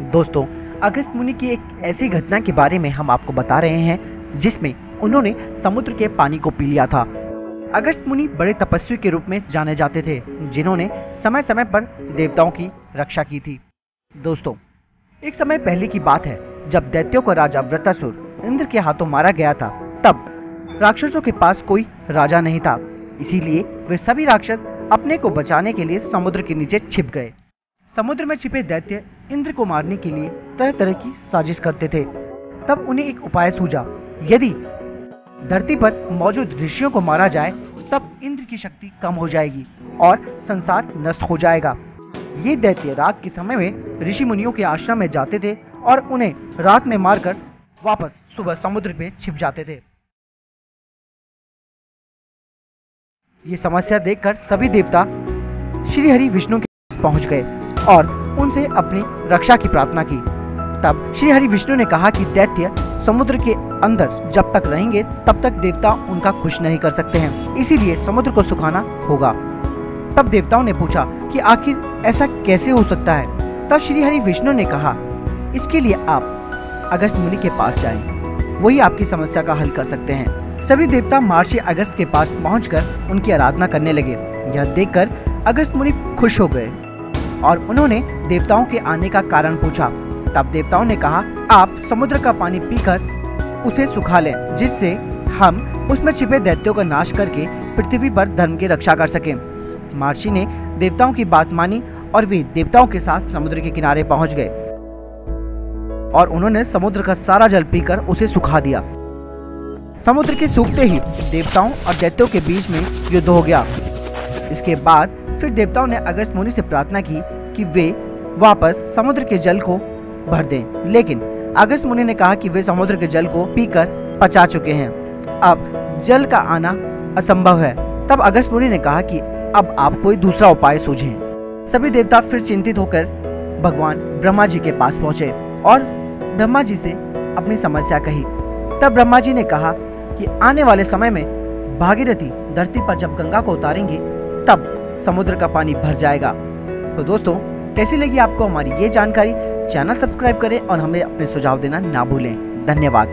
दोस्तों, अगस्त मुनि की एक ऐसी घटना के बारे में हम आपको बता रहे हैं जिसमें उन्होंने समुद्र के पानी को पी लिया था। अगस्त मुनि बड़े तपस्वी के रूप में जाने जाते थे, जिन्होंने समय समय पर देवताओं की रक्षा की थी। दोस्तों, एक समय पहले की बात है जब दैत्यों का राजा वृत्रासुर इंद्र के हाथों मारा गया था। तब राक्षसों के पास कोई राजा नहीं था, इसीलिए वे सभी राक्षस अपने को बचाने के लिए समुद्र के नीचे छिप गए। समुद्र में छिपे दैत्य इंद्र को मारने के लिए तरह तरह की साजिश करते थे। तब उन्हें एक उपाय सूझा, यदि धरती पर मौजूद ऋषियों को मारा जाए तब इंद्र की शक्ति कम हो जाएगी और संसार नष्ट हो जाएगा। ये दैत्य रात के समय में ऋषि मुनियों के आश्रम में जाते थे और उन्हें रात में मारकर वापस सुबह समुद्र में छिप जाते थे। ये समस्या देखकर सभी देवता श्री हरि विष्णु के पास पहुंच गए और उनसे अपनी रक्षा की प्रार्थना की। तब श्री हरि विष्णु ने कहा कि दैत्य समुद्र के अंदर जब तक रहेंगे तब तक देवता उनका कुछ नहीं कर सकते हैं, इसीलिए समुद्र को सुखाना होगा। तब देवताओं ने पूछा कि आखिर ऐसा कैसे हो सकता है। तब श्री हरि विष्णु ने कहा, इसके लिए आप अगस्त मुनि के पास जाएं, वही आपकी समस्या का हल कर सकते हैं। सभी देवता महर्षि अगस्त के पास पहुंचकर उनकी आराधना करने लगे। यह देखकर अगस्त मुनि खुश हो गए और उन्होंने देवताओं के आने का कारण पूछा। तब देवताओं ने कहा, आप समुद्र का पानी पीकर उसे सुखा लें, जिससे हम उसमें छिपे दैत्यों का नाश करके पृथ्वी पर धर्म की रक्षा कर सकें। महर्षि ने देवताओं की बात मानी और वे देवताओं के साथ समुद्र के किनारे पहुंच गए और उन्होंने समुद्र का सारा जल पीकर उसे सुखा दिया। समुद्र के सूखते ही देवताओं और दैत्यों के बीच में युद्ध हो गया। इसके बाद फिर देवताओं ने अगस्त मुनि से प्रार्थना की कि वे वापस समुद्र के जल को भर दें, लेकिन अगस्त मुनि ने कहा कि वे समुद्र के जल को पीकर पचा चुके हैं, अब जल का आना असंभव है। तब अगस्त मुनि ने कहा कि अब आप कोई दूसरा उपाय सूझें। सभी देवता फिर चिंतित होकर भगवान ब्रह्मा जी के पास पहुंचे और ब्रह्मा जी से अपनी समस्या कही। तब ब्रह्मा जी ने कहा कि आने वाले समय में भागीरथी धरती पर जब गंगा को उतारेंगे तब समुद्र का पानी भर जाएगा। तो दोस्तों, कैसी लगी आपको हमारी ये जानकारी? चैनल सब्सक्राइब करें और हमें अपने सुझाव देना ना भूलें। धन्यवाद।